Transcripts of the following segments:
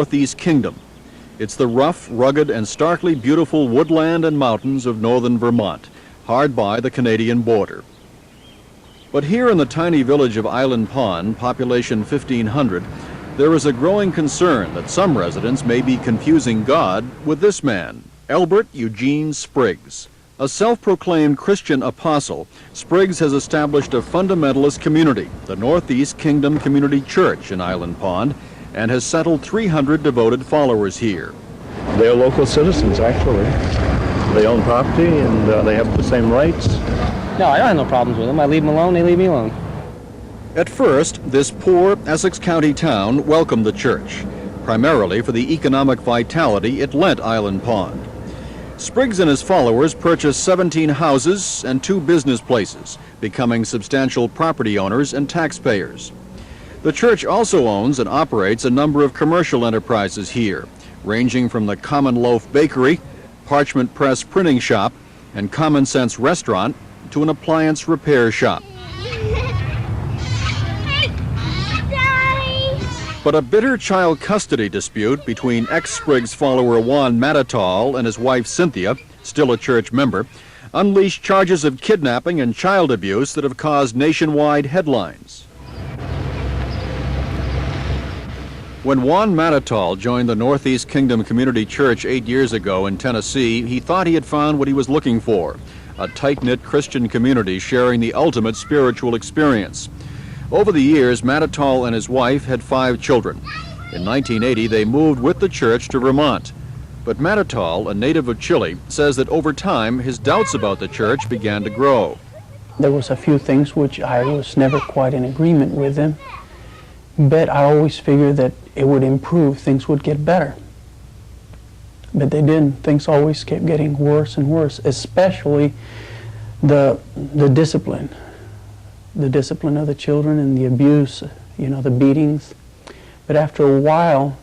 Northeast Kingdom. It's the rough, rugged, and starkly beautiful woodland and mountains of northern Vermont, hard by the Canadian border. But here in the tiny village of Island Pond, population 1,500, there is a growing concern that some residents may be confusing God with this man, Albert Eugene Spriggs. A self-proclaimed Christian apostle, Spriggs has established a fundamentalist community, the Northeast Kingdom Community Church in Island Pond, and has settled 300 devoted followers here. They're local citizens, actually. They own property and they have the same rights. No, I don't have no problems with them. I leave them alone, they leave me alone. At first, this poor Essex County town welcomed the church, primarily for the economic vitality it lent Island Pond. Spriggs and his followers purchased 17 houses and 2 business places, becoming substantial property owners and taxpayers. The church also owns and operates a number of commercial enterprises here, ranging from the Common Loaf Bakery, Parchment Press Printing Shop, and Common Sense Restaurant to an appliance repair shop. But a bitter child custody dispute between ex-Spriggs follower Juan Matatall and his wife Cynthia, still a church member, unleashed charges of kidnapping and child abuse that have caused nationwide headlines. When Juan Matatall joined the Northeast Kingdom Community Church 8 years ago in Tennessee, he thought he had found what he was looking for, a tight-knit Christian community sharing the ultimate spiritual experience. Over the years, Matatall and his wife had 5 children. In 1980, they moved with the church to Vermont. But Matatall, a native of Chile, says that over time, his doubts about the church began to grow. There was a few things which I was never quite in agreement with them, but I always figured that it would improve, things would get better. But they didn't. Things always kept getting worse and worse, especially the discipline. The discipline of the children and the abuse, you know, the beatings. But after a while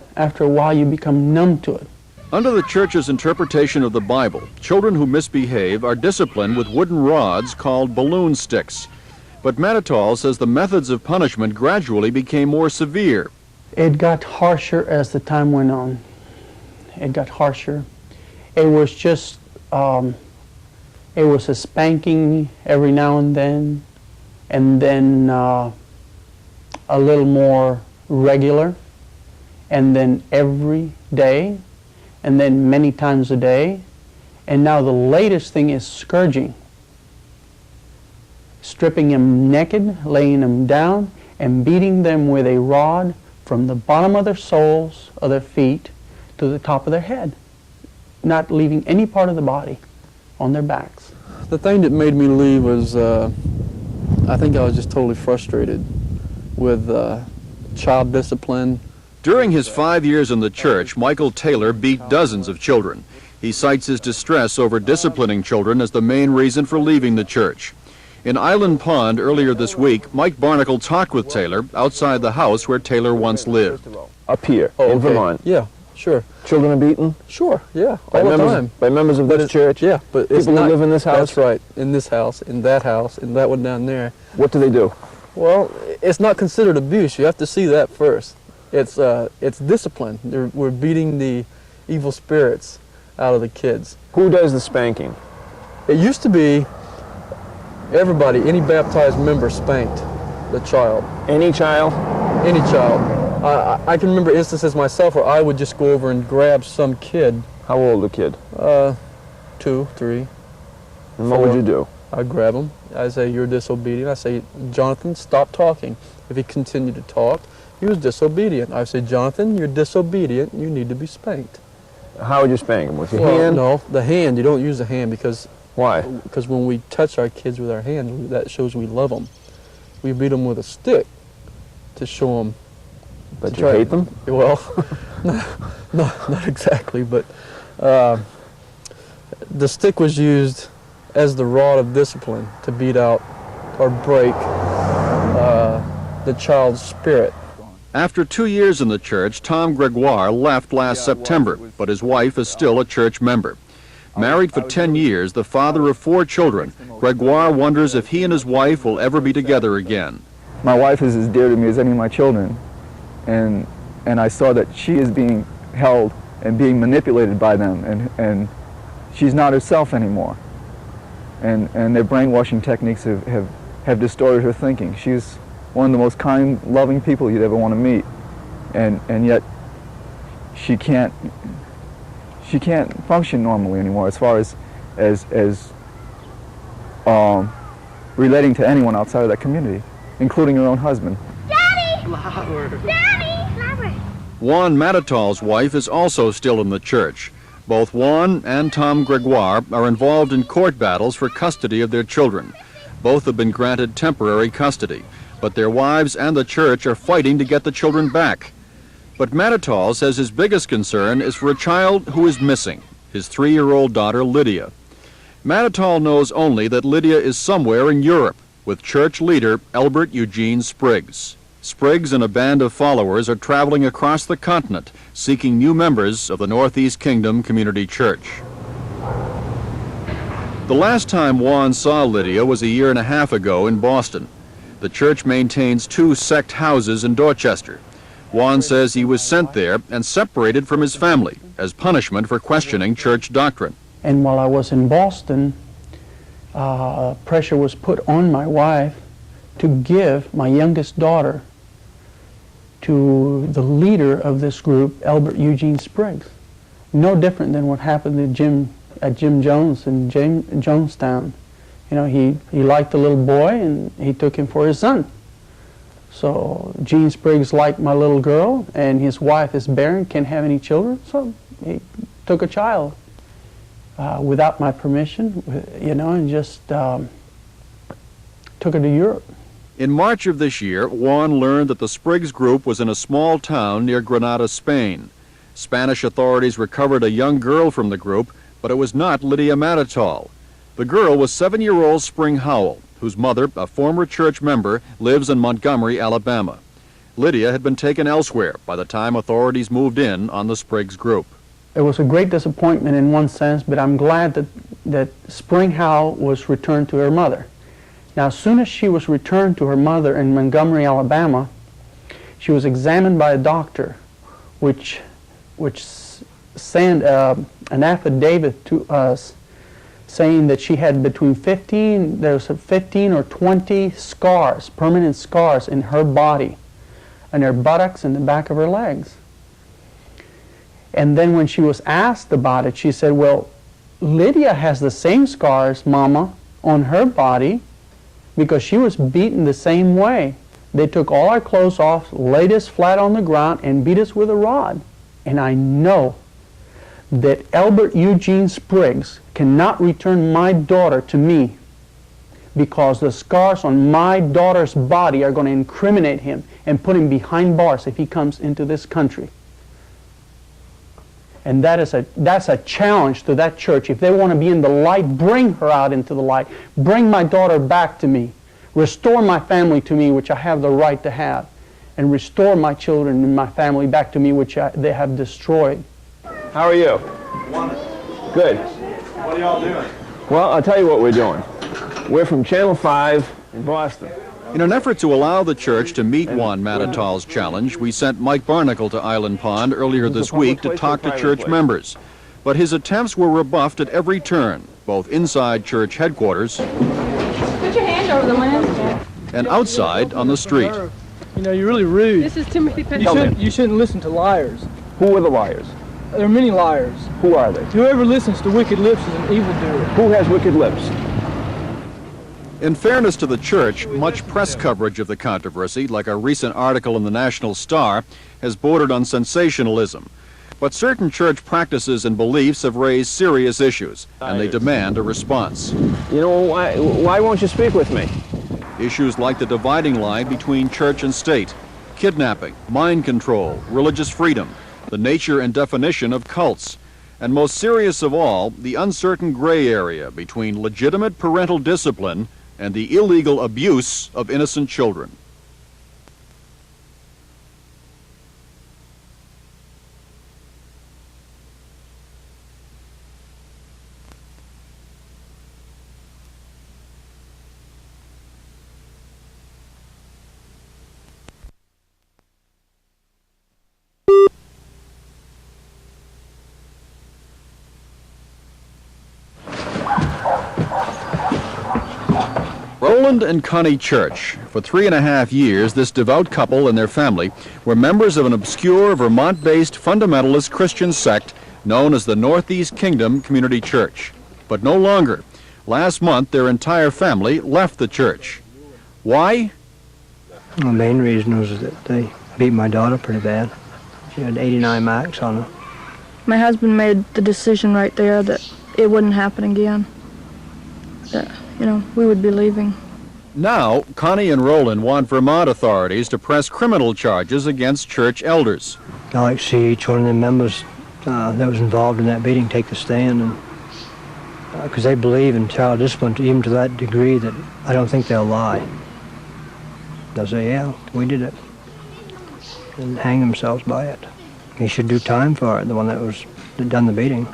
you become numb to it. Under the church's interpretation of the Bible, children who misbehave are disciplined with wooden rods called balloon sticks. But Matatall says the methods of punishment gradually became more severe. It got harsher as the time went on. It got harsher. It was just, it was a spanking every now and then a little more regular, and then every day, and then many times a day. And now the latest thing is scourging. Stripping them naked, laying them down, and beating them with a rod from the bottom of their soles, of their feet, to the top of their head, not leaving any part of the body on their backs. The thing that made me leave was, I think I was just totally frustrated with child discipline. During his 5 years in the church, Michael Taylor beat dozens of children. He cites his distress over disciplining children as the main reason for leaving the church. In Island Pond earlier this week, Mike Barnacle talked with Taylor outside the house where Taylor once lived. Up here, in Vermont. Yeah, sure. Children are beaten? Sure, yeah, all the time. By members of this church? Yeah, but it's people not, who live in this house? That's right, in this house, in that one down there. What do they do? Well, it's not considered abuse. You have to see that first. It's discipline. We're beating the evil spirits out of the kids. Who does the spanking? It used to be everybody, any baptized member spanked the child. Any child? Any child. I can remember instances myself where I would just go over and grab some kid. How old a kid? 2, 3. And 4. what would you do? I'd grab him. I'd say, you're disobedient. I'd say, Jonathan, stop talking. If he continued to talk, he was disobedient. I'd say, Jonathan, you're disobedient. You need to be spanked. How would you spank him? With your Well, hand? No, the hand. You don't use the hand because... Why? Because when we touch our kids with our hand, that shows we love them. We beat them with a stick to show them. But you hate them? Well, not exactly, but the stick was used as the rod of discipline to beat out or break the child's spirit. After 2 years in the church, Tom Gregoire left last September, but his wife is still a church member. Married for 10 years, the father of 4 children, Gregoire wonders if he and his wife will ever be together again. My wife is as dear to me as any of my children, and and I saw that she is being held and being manipulated by them, and she's not herself anymore. And their brainwashing techniques have distorted her thinking. She's one of the most kind, loving people you'd ever want to meet, and yet she can't function normally anymore as far as relating to anyone outside of that community, including her own husband. Daddy! Daddy! Louder! Juan Matitol's wife is also still in the church. Both Juan and Tom Gregoire are involved in court battles for custody of their children. Both have been granted temporary custody, but their wives and the church are fighting to get the children back. But Matitol says his biggest concern is for a child who is missing, his 3-year-old daughter Lydia. Matitol knows only that Lydia is somewhere in Europe with church leader Elbert Eugene Spriggs. Spriggs and a band of followers are traveling across the continent seeking new members of the Northeast Kingdom Community Church. The last time Juan saw Lydia was a year and a half ago in Boston. The church maintains 2 sect houses in Dorchester. Juan says he was sent there and separated from his family as punishment for questioning church doctrine. And while I was in Boston, pressure was put on my wife to give my youngest daughter to the leader of this group, Elbert Eugene Spriggs. No different than what happened at Jim Jones in Jonestown. You know, he liked the little boy and he took him for his son. So Gene Spriggs liked my little girl, and his wife is barren, can't have any children, so he took a child without my permission, you know, and just took her to Europe. In March of this year, Juan learned that the Spriggs group was in a small town near Granada, Spain. Spanish authorities recovered a young girl from the group, but it was not Lydia Matitol. The girl was 7-year-old Spring Howell, whose mother, a former church member, lives in Montgomery, Alabama. Lydia had been taken elsewhere by the time authorities moved in on the Spriggs group. It was a great disappointment in one sense, but I'm glad that Spring Howell was returned to her mother. Now, as soon as she was returned to her mother in Montgomery, Alabama, she was examined by a doctor, which sent an affidavit to us saying that she had between 15 or 20 scars, permanent scars in her body, and her buttocks and the back of her legs. And then when she was asked about it, she said, well, Lydia has the same scars, Mama, on her body because she was beaten the same way. They took all our clothes off, laid us flat on the ground, and beat us with a rod. And I know that Elbert Eugene Spriggs cannot return my daughter to me because the scars on my daughter's body are going to incriminate him and put him behind bars if he comes into this country. And that's a challenge to that church. If they want to be in the light, bring her out into the light. Bring my daughter back to me. Restore my family to me, which I have the right to have. And restore my children and my family back to me, which they have destroyed. How are you? Good. What are y'all doing? Well, I'll tell you what we're doing. We're from Channel 5 in Boston. In an effort to allow the church to meet Juan Matitol's challenge, we sent Mike Barnacle to Island Pond earlier this week to talk to church members. But his attempts were rebuffed at every turn, both inside church headquarters Put your hand over the lens. and outside on the street. You know, you're really rude. This is Timothy Penn. You shouldn't listen to liars. Who are the liars? There are many liars. Who are they? Whoever listens to wicked lips is an evildoer. Who has wicked lips? In fairness to the church, much press coverage of the controversy, like a recent article in the National Star, has bordered on sensationalism. But certain church practices and beliefs have raised serious issues, and they demand a response. You know, why won't you speak with me? Issues like the dividing line between church and state, kidnapping, mind control, religious freedom, the nature and definition of cults, and most serious of all, the uncertain gray area between legitimate parental discipline and the illegal abuse of innocent children. Roland and Connie Church. For 3.5 years, this devout couple and their family were members of an obscure Vermont-based fundamentalist Christian sect known as the Northeast Kingdom Community Church. But no longer. Last month, their entire family left the church. Why? The main reason was that they beat my daughter pretty bad. She had 89 marks on her. My husband made the decision right there that it wouldn't happen again. That, we would be leaving. Now, Connie and Roland want Vermont authorities to press criminal charges against church elders. I like to see each one of the members that was involved in that beating take the stand, and because they believe in child discipline even to that degree that I don't think they'll lie. They'll say, yeah, we did it, and hang themselves by it. He should do time for it, the one that done the beating.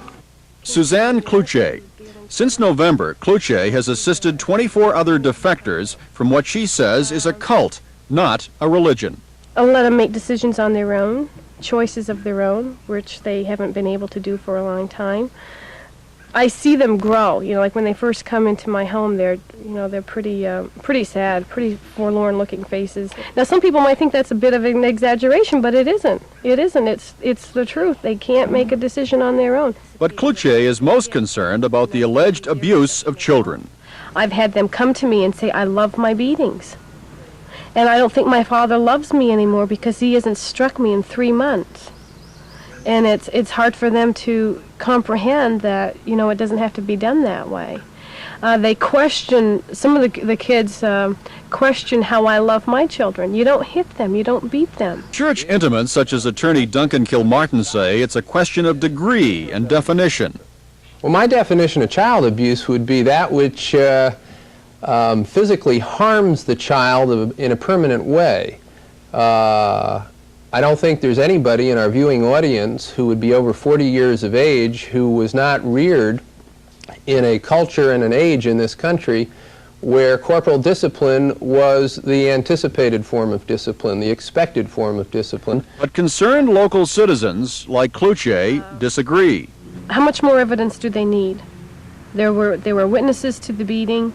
Suzanne Kluche. Since November, Kluche has assisted 24 other defectors from what she says is a cult, not a religion. I'll let them make decisions on their own, choices of their own, which they haven't been able to do for a long time. I see them grow. Like when they first come into my home, they're pretty sad, pretty forlorn-looking faces. Now, some people might think that's a bit of an exaggeration, but it isn't. It isn't. It's the truth. They can't make a decision on their own. But Kluche is most concerned about the alleged abuse of children. I've had them come to me and say, I love my beatings. And I don't think my father loves me anymore because he hasn't struck me in 3 months. And it's hard for them to comprehend that, it doesn't have to be done that way. They question, some of the kids question how I love my children. You don't hit them, you don't beat them. Church intimates such as attorney Duncan Kilmartin say it's a question of degree and definition. Well, my definition of child abuse would be that which physically harms the child in a permanent way. I don't think there's anybody in our viewing audience who would be over 40 years of age who was not reared in a culture and an age in this country where corporal discipline was the anticipated form of discipline, the expected form of discipline. But concerned local citizens like Kluche disagree. How much more evidence do they need? There were witnesses to the beating.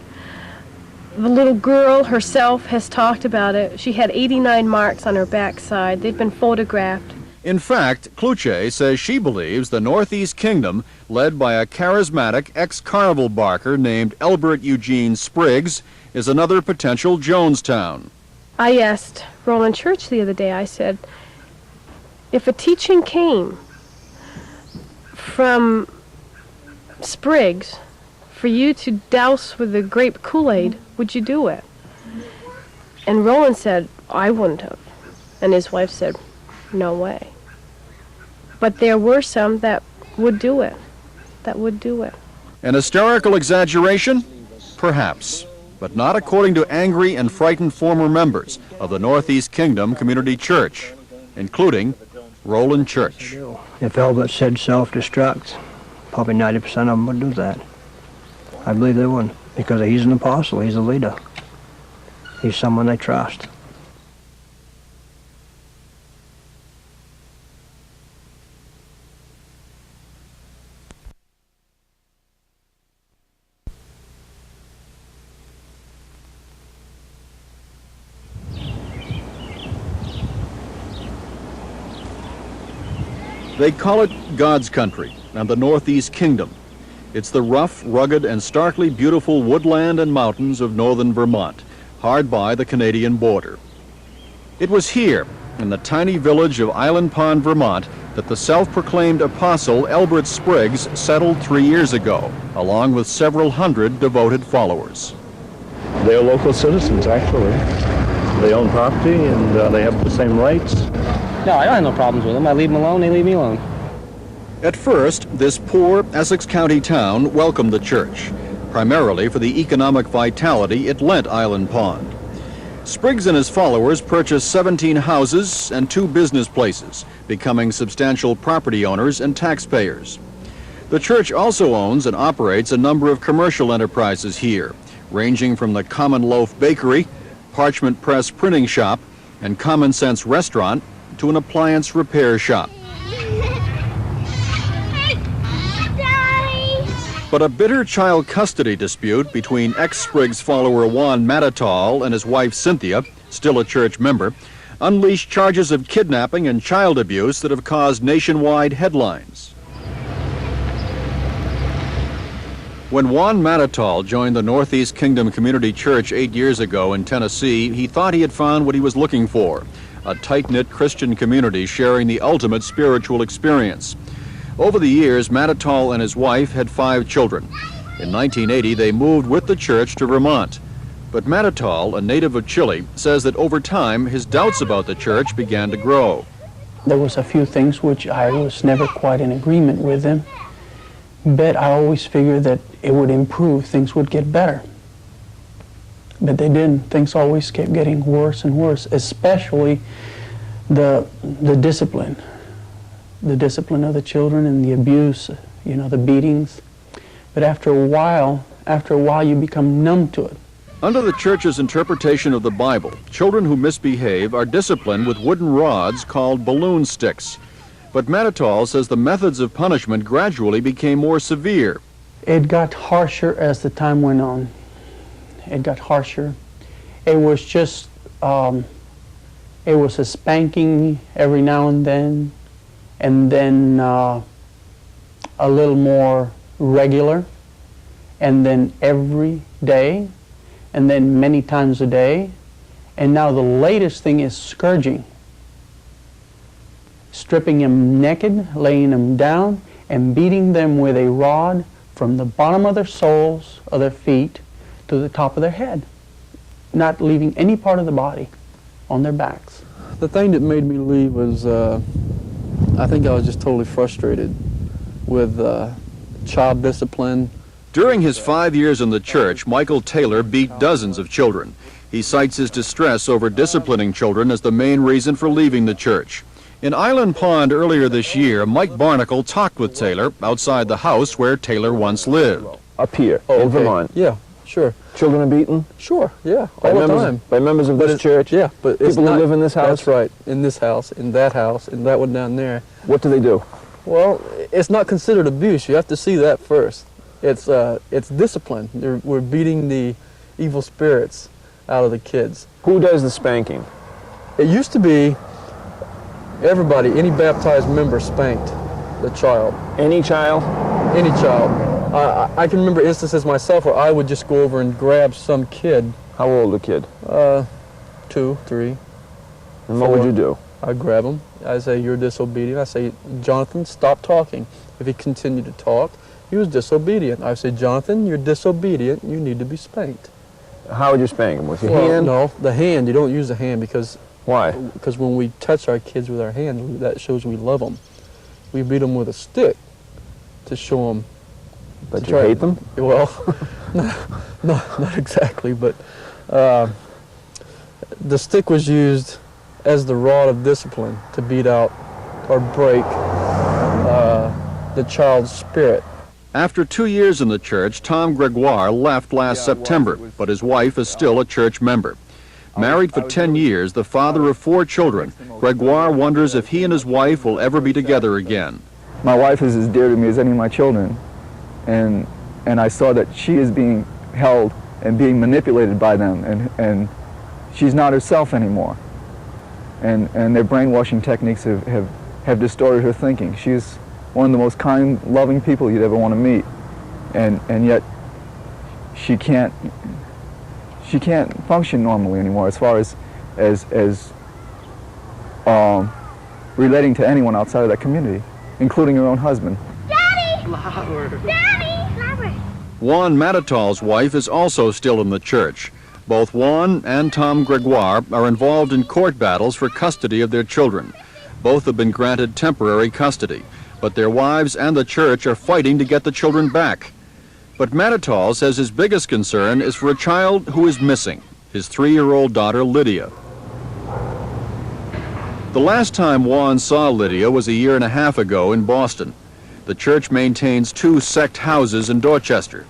The little girl herself has talked about it. She had 89 marks on her backside. They've been photographed. In fact, Kluche says she believes the Northeast Kingdom, led by a charismatic ex-carnival barker named Elbert Eugene Spriggs, is another potential Jonestown. I asked Roland Church the other day, I said, if a teaching came from Spriggs for you to douse with the grape Kool-Aid, would you do it? And Roland said, I wouldn't have. And his wife said, no way. But there were some that would do it. An historical exaggeration? Perhaps. But not according to angry and frightened former members of the Northeast Kingdom Community Church, including Roland Church. If Elbert said self-destruct, probably 90% of them would do that. I believe they would, because he's an apostle, he's a leader. He's someone they trust. They call it God's country and the Northeast Kingdom. It's the rough, rugged, and starkly beautiful woodland and mountains of northern Vermont, hard by the Canadian border. It was here, in the tiny village of Island Pond, Vermont, that the self-proclaimed apostle Elbert Spriggs settled 3 years ago, along with several hundred devoted followers. They're local citizens, actually. They own property and they have the same rights. No, I don't have no problems with them. I leave them alone, they leave me alone. At first, this poor Essex County town welcomed the church, primarily for the economic vitality it lent Island Pond. Spriggs and his followers purchased 17 houses and 2 business places, becoming substantial property owners and taxpayers. The church also owns and operates a number of commercial enterprises here, ranging from the Common Loaf Bakery, Parchment Press Printing Shop, and Common Sense Restaurant to an appliance repair shop. But a bitter child custody dispute between ex-Spriggs follower Juan Matatall and his wife Cynthia, still a church member, unleashed charges of kidnapping and child abuse that have caused nationwide headlines. When Juan Matatall joined the Northeast Kingdom Community Church 8 years ago in Tennessee, he thought he had found what he was looking for, a tight-knit Christian community sharing the ultimate spiritual experience. Over the years, Matatall and his wife had 5 children. In 1980, they moved with the church to Vermont. But Matatall, a native of Chile, says that over time, his doubts about the church began to grow. There was a few things which I was never quite in agreement with them, but I always figured that it would improve, things would get better. But they didn't. Things always kept getting worse and worse, especially the discipline. The discipline of the children and the abuse, you know, the beatings. But after a while you become numb to it. Under the church's interpretation of the Bible, children who misbehave are disciplined with wooden rods called balloon sticks. But Matatall says the methods of punishment gradually became more severe. It got harsher as the time went on. It got harsher. It was just, it was a spanking every now and then a little more regular, and then every day, and then many times a day. And now the latest thing is scourging. Stripping them naked, laying them down, and beating them with a rod from the bottom of their soles, of their feet, to the top of their head, not leaving any part of the body on their backs. The thing that made me leave was, I think I was just totally frustrated with child discipline. During his 5 years in the church, Michael Taylor beat dozens of children. He cites his distress over disciplining children as the main reason for leaving the church. In Island Pond earlier this year, Mike Barnacle talked with Taylor outside the house where Taylor once lived. Up here, in Vermont. Yeah, sure. Children are beaten? Sure, yeah, By all the members, time. by members of this church? Yeah, but it's people not, who live in this house? That's right, in this house, in that one down there. What do they do? Well, it's not considered abuse. You have to see that first. It's discipline. We're beating the evil spirits out of the kids. Who does the spanking? It used to be everybody, any baptized member spanked the child. Any child? Any child. I can remember instances myself where I would just go over and grab some kid. How old a kid? 2, 3. And what would you do? I'd grab him. I'd say, "You're disobedient." I'd say, "Jonathan, stop talking." If he continued to talk, he was disobedient. I'd say, "Jonathan, you're disobedient. You need to be spanked." How would you spank him? With your Well, hand? No, the hand. You don't use the hand because... Why? Because when we touch our kids with our hand, that shows we love them. We beat them with a stick to show them. But you hate them? Well, not exactly, but the stick was used as the rod of discipline to beat out or break the child's spirit. After 2 years in the church, Tom Gregoire left last September, but his wife is still a church member. Married for 10 years, the father of 4 children, Gregoire wonders if he and his wife will ever be together again. My wife is as dear to me as any of my children, and I saw that she is being held and being manipulated by them, and she's not herself anymore. And their brainwashing techniques have distorted her thinking. She's one of the most kind, loving people you'd ever want to meet, and yet she can't function normally anymore as far as relating to anyone outside of that community, including her own husband. Daddy! Louder. Daddy! Louder. Juan Matatall's wife is also still in the church. Both Juan and Tom Gregoire are involved in court battles for custody of their children. Both have been granted temporary custody, but their wives and the church are fighting to get the children back. But Matatall says his biggest concern is for a child who is missing, his 3-year-old daughter Lydia. The last time Juan saw Lydia was a year and a half ago in Boston. The church maintains 2 sect houses in Dorchester.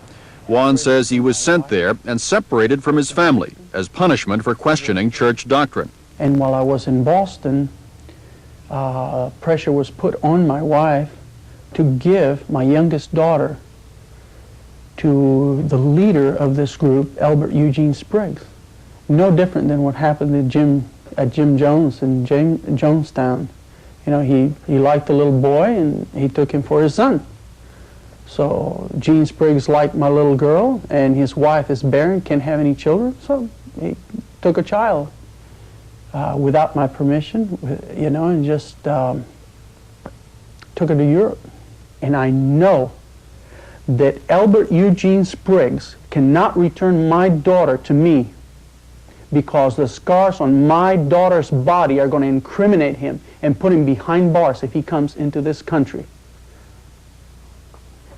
Juan says he was sent there and separated from his family as punishment for questioning church doctrine. And while I was in Boston, pressure was put on my wife to give my youngest daughter to the leader of this group, Albert Eugene Spriggs. No different than what happened at Jim Jones in Jonestown. You know, he liked the little boy and he took him for his son. So Gene Spriggs liked my little girl, and his wife is barren, can't have any children, so he took a child without my permission, you know, and just took her to Europe. And I know that Albert Eugene Spriggs cannot return my daughter to me because the scars on my daughter's body are going to incriminate him and put him behind bars if he comes into this country.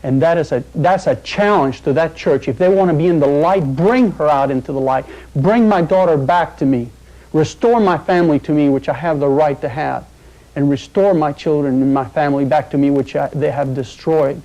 And that's a challenge to that church. If they want to be in the light, bring her out into the light. Bring my daughter back to me. Restore my family to me, which I have the right to have. And restore my children and my family back to me, which they have destroyed.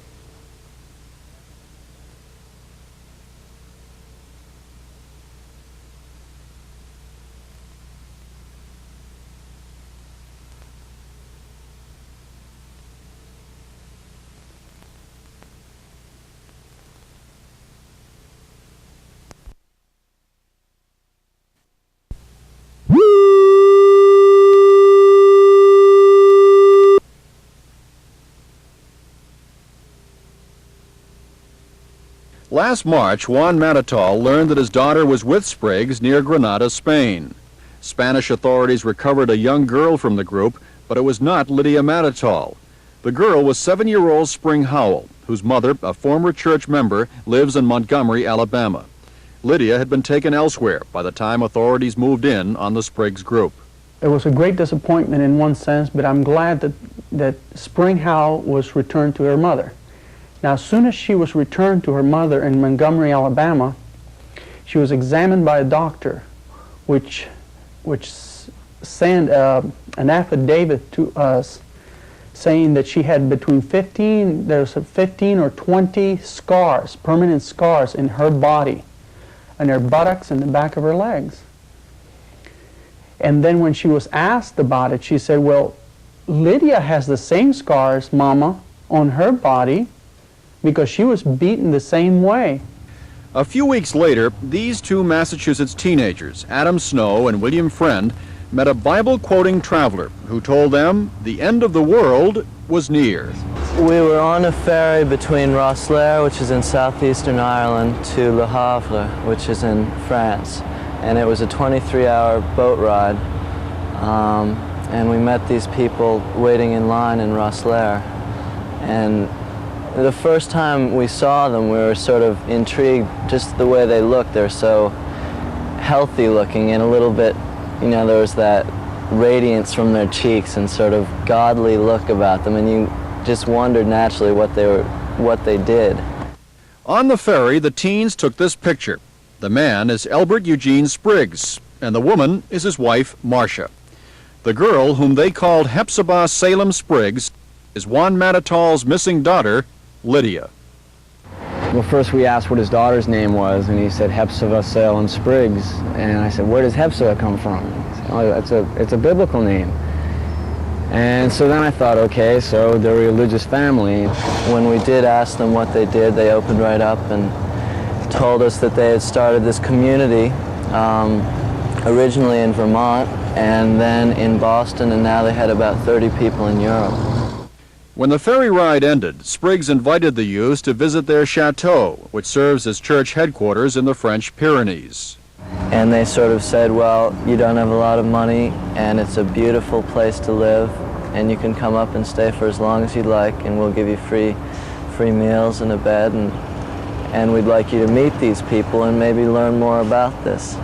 Last March, Juan Matatol learned that his daughter was with Spriggs near Granada, Spain. Spanish authorities recovered a young girl from the group, but it was not Lydia Matatol. The girl was 7-year-old Spring Howell, whose mother, a former church member, lives in Montgomery, Alabama. Lydia had been taken elsewhere by the time authorities moved in on the Spriggs group. It was a great disappointment in one sense, but I'm glad that Spring Howell was returned to her mother. Now, as soon as she was returned to her mother in Montgomery, Alabama, she was examined by a doctor, which sent an affidavit to us saying that she had between 15 or 20 scars, permanent scars in her body, in her buttocks and the back of her legs. And then when she was asked about it, she said, well, Lydia has the same scars, Mama, on her body, because she was beaten the same way. A few weeks later, these two Massachusetts teenagers, Adam Snow and William Friend, met a Bible-quoting traveler who told them the end of the world was near. We were on a ferry between Rosslare, which is in southeastern Ireland, to Le Havre, which is in France. And it was a 23-hour boat ride. And we met these people waiting in line in Rosslare. And the first time we saw them, we were sort of intrigued just the way they looked. They're so healthy looking and a little bit, you know, there was that radiance from their cheeks and sort of godly look about them, and you just wondered naturally what they did. On the ferry, the teens took this picture. The man is Albert Eugene Spriggs, and the woman is his wife, Marcia. The girl, whom they called Hepzibah Salem Spriggs, is Juan Matatol's missing daughter, Lydia. Well, first we asked what his daughter's name was, and he said Hepzibah Salem Spriggs. And I said, where does Hepzibah come from? He said, oh, it's a biblical name. And so then I thought, okay, so they're a religious family. When we did ask them what they did, they opened right up and told us that they had started this community originally in Vermont and then in Boston, and now they had about 30 people in Europe. When the ferry ride ended, Spriggs invited the youths to visit their chateau, which serves as church headquarters in the French Pyrenees. And they sort of said, well, you don't have a lot of money, and it's a beautiful place to live, and you can come up and stay for as long as you'd like, and we'll give you free meals and a bed, and we'd like you to meet these people and maybe learn more about this.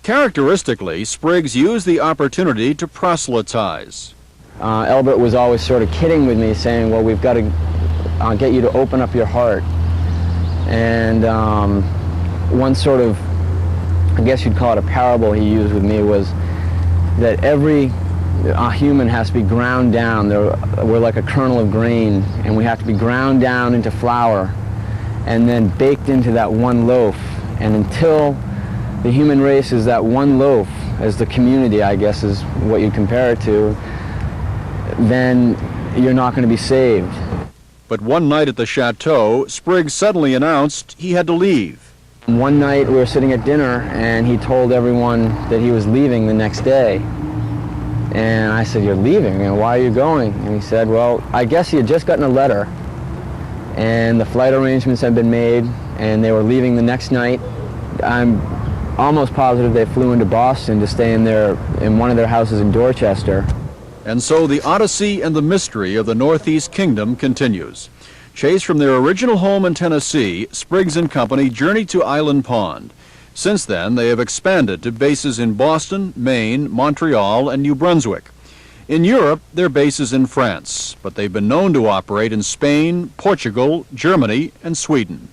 Characteristically, Spriggs used the opportunity to proselytize. Albert was always sort of kidding with me, saying, well, we've got to get you to open up your heart. And one sort of, I guess you'd call it a parable he used with me, was that every human has to be ground down. We're like a kernel of grain, and we have to be ground down into flour and then baked into that one loaf. And until the human race is that one loaf, as the community, I guess, is what you'd compare it to, then you're not going to be saved. But one night at the chateau, Spriggs suddenly announced he had to leave. One night we were sitting at dinner and he told everyone that he was leaving the next day. And I said, "You're leaving? And why are you going?" And he said, well, I guess he had just gotten a letter and the flight arrangements had been made and they were leaving the next night. I'm almost positive they flew into Boston to stay in one of their houses in Dorchester. And so the odyssey and the mystery of the Northeast Kingdom continues. Chased from their original home in Tennessee, Spriggs and Company journeyed to Island Pond. Since then, they have expanded to bases in Boston, Maine, Montreal, and New Brunswick. In Europe, their base is in France, but they've been known to operate in Spain, Portugal, Germany, and Sweden.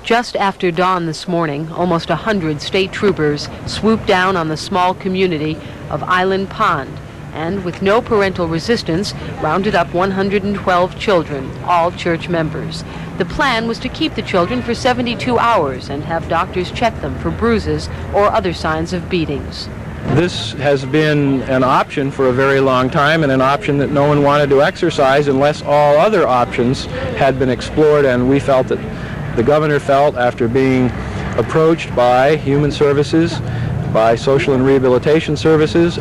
Just after dawn this morning, almost 100 state troopers swooped down on the small community of Island Pond and, with no parental resistance, rounded up 112 children, all church members. The plan was to keep the children for 72 hours and have doctors check them for bruises or other signs of beatings. This has been an option for a very long time and an option that no one wanted to exercise unless all other options had been explored, and we felt that the governor felt, after being approached by Human Services, by Social and Rehabilitation Services,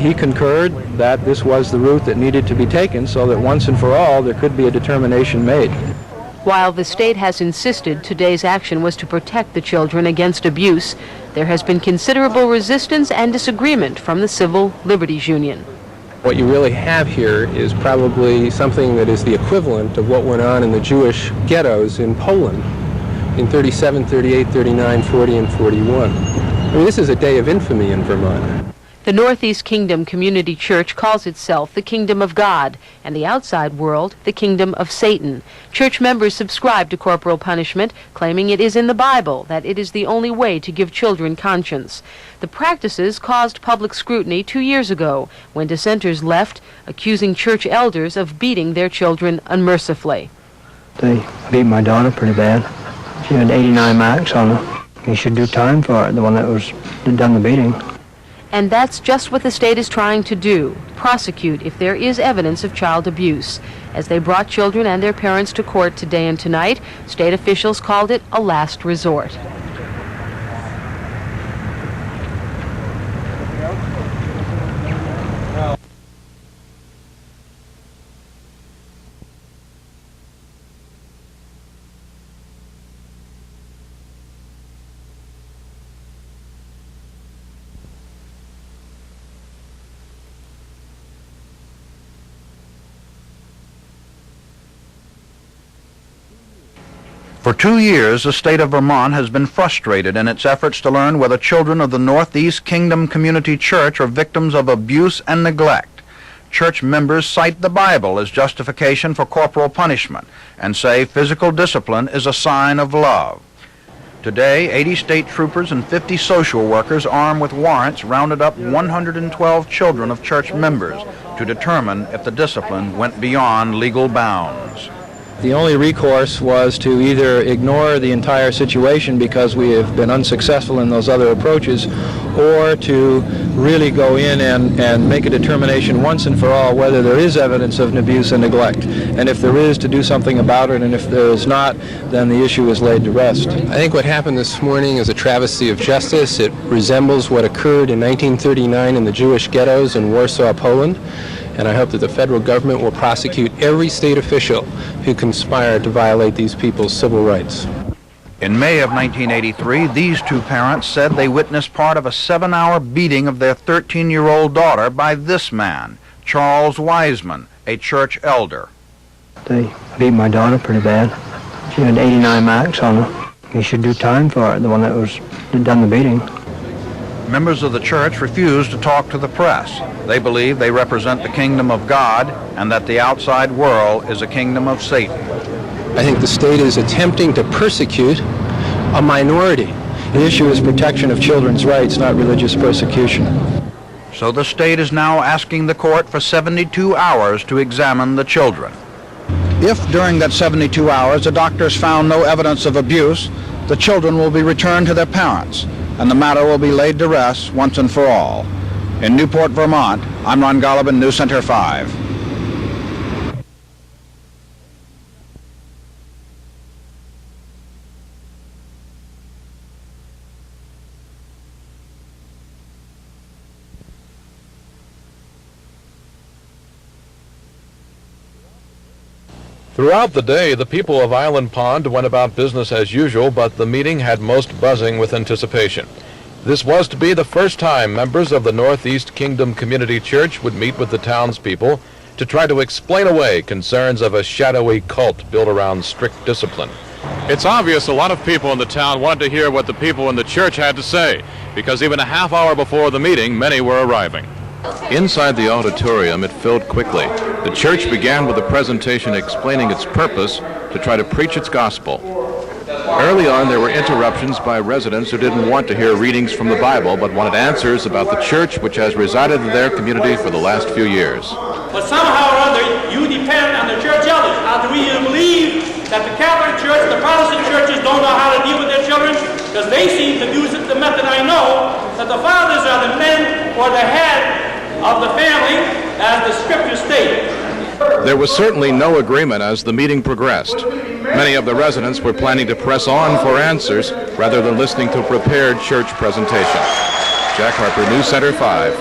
he concurred that this was the route that needed to be taken so that once and for all there could be a determination made. While the state has insisted today's action was to protect the children against abuse, there has been considerable resistance and disagreement from the Civil Liberties Union. What you really have here is probably something that is the equivalent of what went on in the Jewish ghettos in Poland in 37, 38, 39, 40, and 41. I mean, this is a day of infamy in Vermont. The Northeast Kingdom Community Church calls itself the Kingdom of God, and the outside world the Kingdom of Satan. Church members subscribe to corporal punishment, claiming it is in the Bible, that it is the only way to give children conscience. The practices caused public scrutiny 2 years ago, when dissenters left, accusing church elders of beating their children unmercifully. They beat my daughter pretty bad. She had 89 marks on her. He should do time for it, the one that done the beating. And that's just what the state is trying to do, prosecute if there is evidence of child abuse. As they brought children and their parents to court today and tonight, state officials called it a last resort. For 2 years, the state of Vermont has been frustrated in its efforts to learn whether children of the Northeast Kingdom Community Church are victims of abuse and neglect. Church members cite the Bible as justification for corporal punishment and say physical discipline is a sign of love. Today, 80 state troopers and 50 social workers armed with warrants rounded up 112 children of church members to determine if the discipline went beyond legal bounds. The only recourse was to either ignore the entire situation because we have been unsuccessful in those other approaches, or to really go in and make a determination once and for all whether there is evidence of abuse and neglect. And if there is, to do something about it, and if there is not, then the issue is laid to rest. I think what happened this morning is a travesty of justice. It resembles what occurred in 1939 in the Jewish ghettos in Warsaw, Poland. And I hope that the federal government will prosecute every state official who conspired to violate these people's civil rights. In May of 1983, these two parents said they witnessed part of a 7-hour beating of their 13-year-old daughter by this man, Charles Wiseman, a church elder. They beat my daughter pretty bad. She had 89 marks on her. He should do time for it, the one that done the beating. Members of the church refused to talk to the press. They believe they represent the kingdom of God and that the outside world is a kingdom of Satan. I think the state is attempting to persecute a minority. The issue is protection of children's rights, not religious persecution. So the state is now asking the court for 72 hours to examine the children. If during that 72 hours the doctors found no evidence of abuse, the children will be returned to their parents, and the matter will be laid to rest once and for all. In Newport, Vermont, I'm Ron Golleben, News Center 5. Throughout the day, the people of Island Pond went about business as usual, but the meeting had most buzzing with anticipation. This was to be the first time members of the Northeast Kingdom Community Church would meet with the townspeople to try to explain away concerns of a shadowy cult built around strict discipline. It's obvious a lot of people in the town wanted to hear what the people in the church had to say, because even a half hour before the meeting, many were arriving. Inside the auditorium, it filled quickly. The church began with a presentation explaining its purpose to try to preach its gospel. Early on, there were interruptions by residents who didn't want to hear readings from the Bible, but wanted answers about the church which has resided in their community for the last few years. But somehow or other, you depend on the church elders. Now, do we believe that the Catholic Church, the Protestant churches don't know how to deal with their children? Because they seem to use the method I know, that the fathers are the men or the head of the family, as the scriptures state. There was certainly no agreement as the meeting progressed. Many of the residents were planning to press on for answers rather than listening to a prepared church presentation. Jack Harper, News Center 5.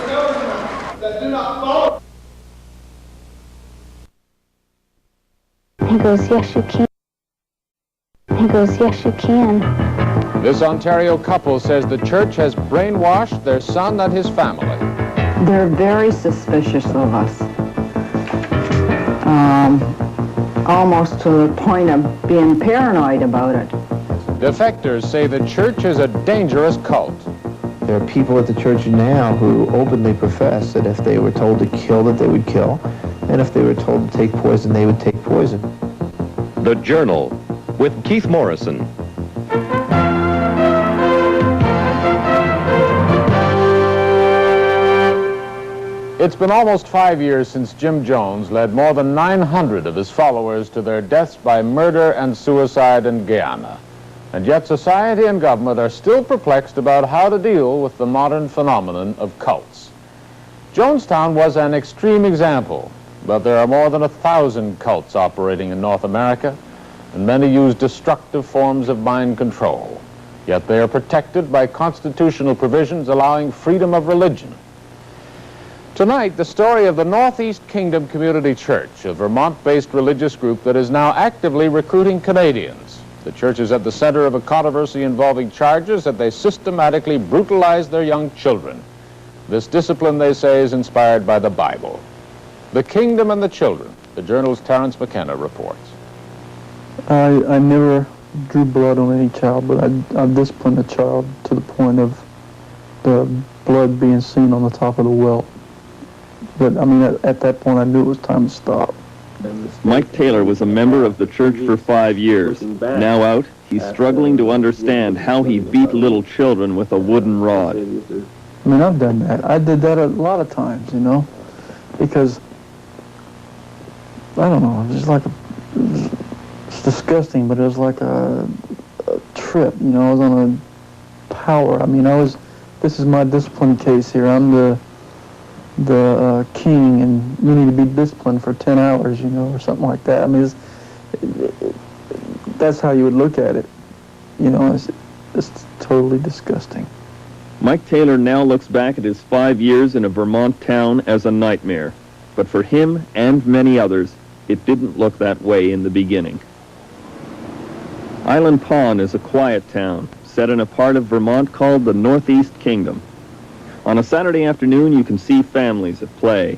He goes, yes, you can. He goes, yes, you can. This Ontario couple says the church has brainwashed their son and his family. They're very suspicious of us. Almost to the point of being paranoid about it. Defectors say the church is a dangerous cult. There are people at the church now who openly profess that if they were told to kill, that they would kill, and if they were told to take poison, they would take poison. The Journal with Keith Morrison. It's been almost 5 years since Jim Jones led more than 900 of his followers to their deaths by murder and suicide in Guyana. And yet society and government are still perplexed about how to deal with the modern phenomenon of cults. Jonestown was an extreme example, but there are more than 1,000 cults operating in North America, and many use destructive forms of mind control. Yet they are protected by constitutional provisions allowing freedom of religion. Tonight, the story of the Northeast Kingdom Community Church, a Vermont-based religious group that is now actively recruiting Canadians. The church is at the center of a controversy involving charges that they systematically brutalize their young children. This discipline, they say, is inspired by the Bible. The Kingdom and the Children, the Journal's Terence McKenna reports. I never drew blood on any child, but I disciplined a child to the point of the blood being seen on the top of the welt. But, I mean, at that point, I knew it was time to stop. Mike Taylor was a member of the church for 5 years. Now out, he's struggling to understand how he beat little children with a wooden rod. I mean, I've done that. I did that a lot of times, you know, because, I don't know, it's just like, it's disgusting, but it was like a trip, you know. I was on a power. I mean, this is my discipline case here. I'm the king, and you need to be disciplined for 10 hours, you know, or something like that. I mean, that's how you would look at it. You know, it's totally disgusting. Mike Taylor now looks back at his 5 years in a Vermont town as a nightmare. But for him and many others, it didn't look that way in the beginning. Island Pond is a quiet town set in a part of Vermont called the Northeast Kingdom. On a Saturday afternoon, you can see families at play.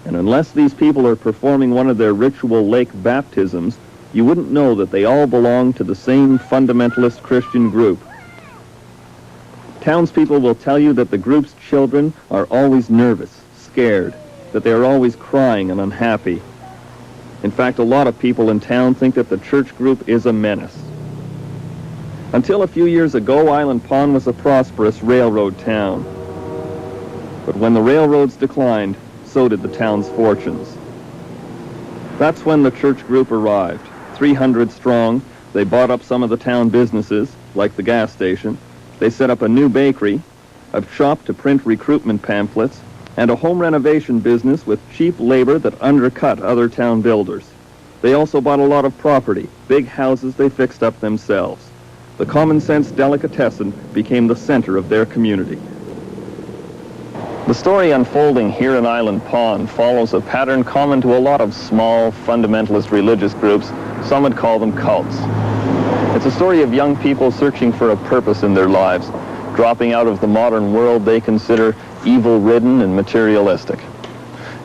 And unless these people are performing one of their ritual lake baptisms, you wouldn't know that they all belong to the same fundamentalist Christian group. Townspeople will tell you that the group's children are always nervous, scared, that they are always crying and unhappy. In fact, a lot of people in town think that the church group is a menace. Until a few years ago, Island Pond was a prosperous railroad town. But when the railroads declined, so did the town's fortunes. That's when the church group arrived. 300 strong, they bought up some of the town businesses, like the gas station. They set up a new bakery, a shop to print recruitment pamphlets, and a home renovation business with cheap labor that undercut other town builders. They also bought a lot of property, big houses they fixed up themselves. The common sense delicatessen became the center of their community. The story unfolding here in Island Pond follows a pattern common to a lot of small, fundamentalist religious groups. Some would call them cults. It's a story of young people searching for a purpose in their lives, dropping out of the modern world they consider evil-ridden and materialistic.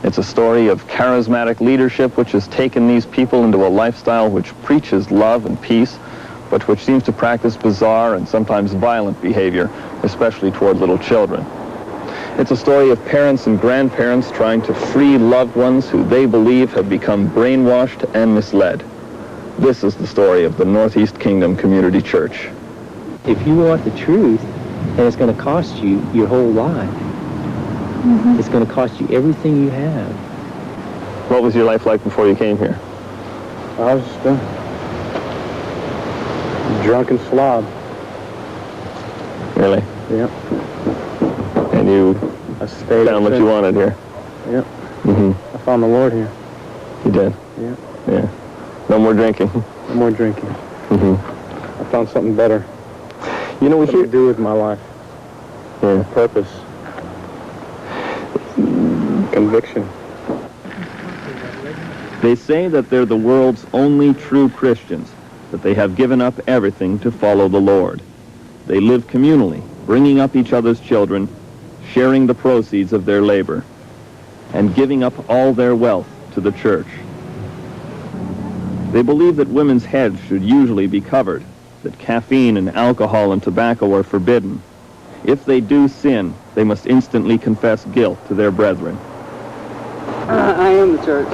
It's a story of charismatic leadership which has taken these people into a lifestyle which preaches love and peace, but which seems to practice bizarre and sometimes violent behavior, especially toward little children. It's a story of parents and grandparents trying to free loved ones who they believe have become brainwashed and misled. This is the story of the Northeast Kingdom Community Church. If you want the truth, and it's going to cost you your whole life, it's going to cost you everything you have. What was your life like before you came here? I was just a drunken slob. Really? Yep. And you stayed found what you wanted here? Yep. Mm-hmm. I found the Lord here. You did? Yeah. Yeah. No more drinking? No more drinking. Mm-hmm. I found something better. You know, we to do with my life. Yeah. Purpose. Conviction. They say that they're the world's only true Christians, that they have given up everything to follow the Lord. They live communally, bringing up each other's children, sharing the proceeds of their labor, and giving up all their wealth to the church. They believe that women's heads should usually be covered, that caffeine and alcohol and tobacco are forbidden. If they do sin, they must instantly confess guilt to their brethren. I am the church.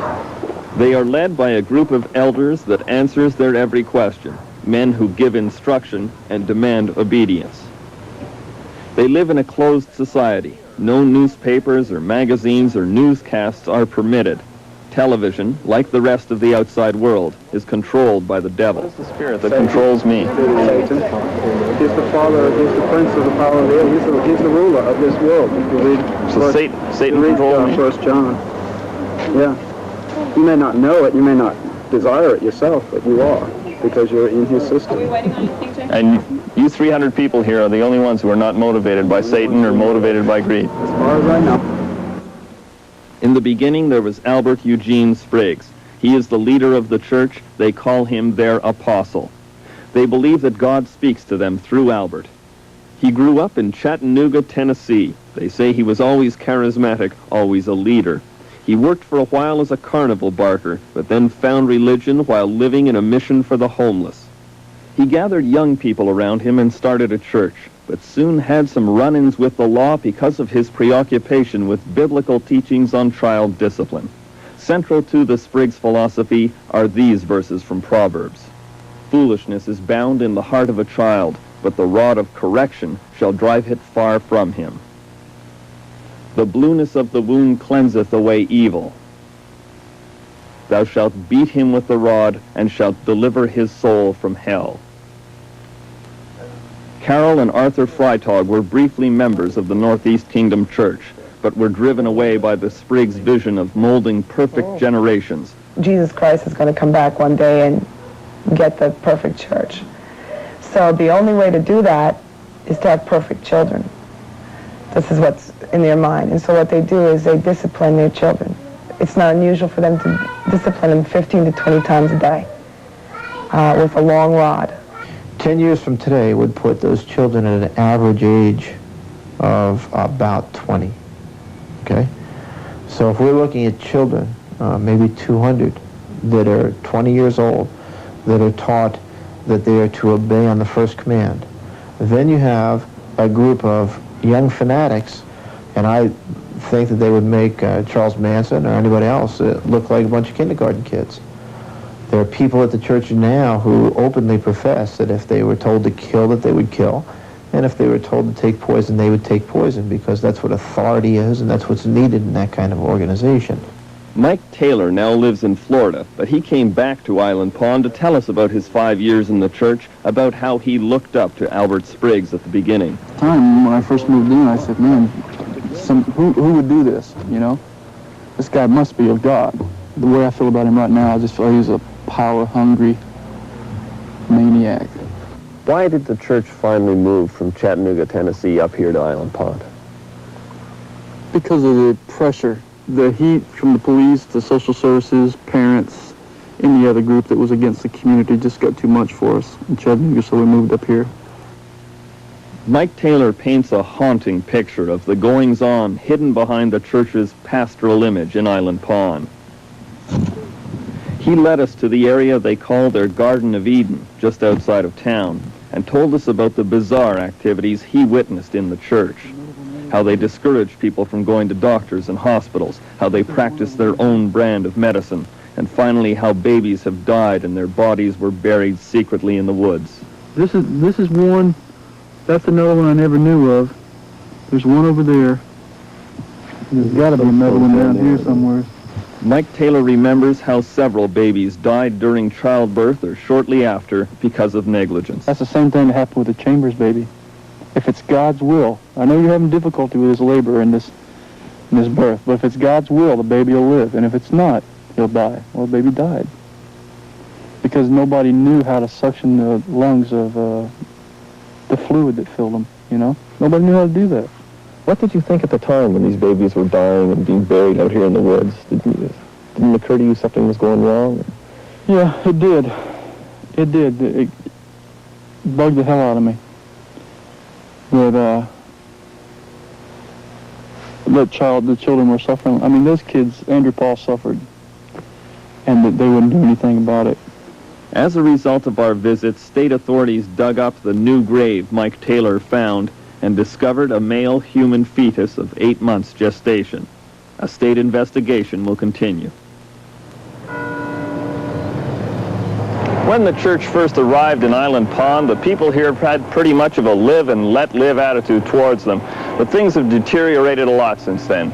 They are led by a group of elders that answers their every question, men who give instruction and demand obedience. They live in a closed society. No newspapers or magazines or newscasts are permitted. Television, like the rest of the outside world, is controlled by the devil. What is the spirit that controls me? Satan. He's the father, he's the prince of the power of the air. He's the ruler of this world. If you read So Satan controls me? 1 John. Yeah. You may not know it, you may not desire it yourself, but you are, because you're in his system. And you 300 people here are the only ones who are not motivated by Satan or motivated by greed. As far as I know. In the beginning, there was Albert Eugene Spriggs. He is the leader of the church. They call him their apostle. They believe that God speaks to them through Albert. He grew up in Chattanooga, Tennessee. They say he was always charismatic, always a leader. He worked for a while as a carnival barker, but then found religion while living in a mission for the homeless. He gathered young people around him and started a church, but soon had some run-ins with the law because of his preoccupation with biblical teachings on child discipline. Central to the Spriggs philosophy are these verses from Proverbs. Foolishness is bound in the heart of a child, but the rod of correction shall drive it far from him. The blueness of the wound cleanseth away evil. Thou shalt beat him with the rod, and shalt deliver his soul from hell. Carol and Arthur Freitag were briefly members of the Northeast Kingdom Church, but were driven away by the Spriggs vision of molding perfect generations. Jesus Christ is going to come back one day and get the perfect church. So the only way to do that is to have perfect children. This is what's in their mind. And so what they do is they discipline their children. It's not unusual for them to discipline them 15 to 20 times a day with a long rod. 10 years from today would put those children at an average age of about 20. Okay? So if we're looking at children, maybe 200, that are 20 years old, that are taught that they are to obey on the first command, then you have a group of young fanatics, and I think that they would make Charles Manson or anybody else look like a bunch of kindergarten kids. There are people at the church now who openly profess that if they were told to kill, that they would kill, and if they were told to take poison, they would take poison, because that's what authority is, and that's what's needed in that kind of organization. Mike Taylor now lives in Florida, but he came back to Island Pond to tell us about his 5 years in the church, about how he looked up to Albert Spriggs at the beginning. At the time, when I first moved in, I said, man, who would do this, you know? This guy must be of God. The way I feel about him right now, I just feel like he's a power-hungry maniac. Why did the church finally move from Chattanooga, Tennessee, up here to Island Pond? Because of the pressure, the heat from the police, the social services, parents, any other group that was against the community just got too much for us in Chattanooga, so we moved up here. Mike Taylor paints a haunting picture of the goings-on hidden behind the church's pastoral image in Island Pond. He led us to the area they call their Garden of Eden, just outside of town, and told us about the bizarre activities he witnessed in the church. How they discouraged people from going to doctors and hospitals, how they practiced their own brand of medicine, and finally how babies have died and their bodies were buried secretly in the woods. This is one. That's another one I never knew of. There's one over there. There's got to be another one down here somewhere. Mike Taylor remembers how several babies died during childbirth or shortly after because of negligence. That's the same thing that happened with the Chambers baby. If it's God's will, I know you're having difficulty with his labor in this birth, but if it's God's will, the baby will live, and if it's not, he'll die. Well, the baby died because nobody knew how to suction the lungs of the fluid that filled them. You know, nobody knew how to do that. What did you think at the time when these babies were dying and being buried out here in the woods? Didn't it occur to you something was going wrong? Yeah, it did. It did. It bugged the hell out of me. That the children were suffering. I mean, those kids, Andrew Paul suffered, and that they wouldn't do anything about it. As a result of our visit, state authorities dug up the new grave Mike Taylor found and discovered a male human fetus of 8 months gestation. A state investigation will continue. When the church first arrived in Island Pond, the people here had pretty much of a live and let live attitude towards them. But things have deteriorated a lot since then.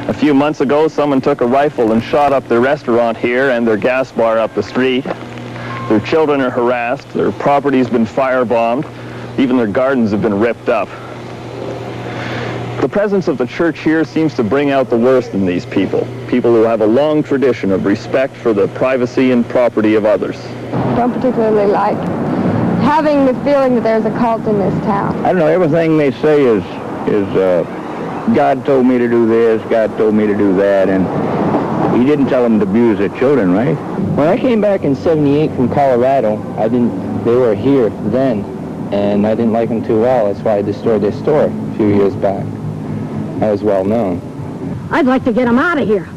A few months ago, someone took a rifle and shot up their restaurant here and their gas bar up the street. Their children are harassed, their property's been firebombed, even their gardens have been ripped up. The presence of the church here seems to bring out the worst in these people who have a long tradition of respect for the privacy and property of others. Don't particularly like having the feeling that there's a cult in this town. I don't know, everything they say is God told me to do this, God told me to do that, and he didn't tell them to abuse their children, right? When I came back in '78 from Colorado, they were here then, and I didn't like them too well. That's why I destroyed their store a few years back. I was well known. I'd like to get them out of here.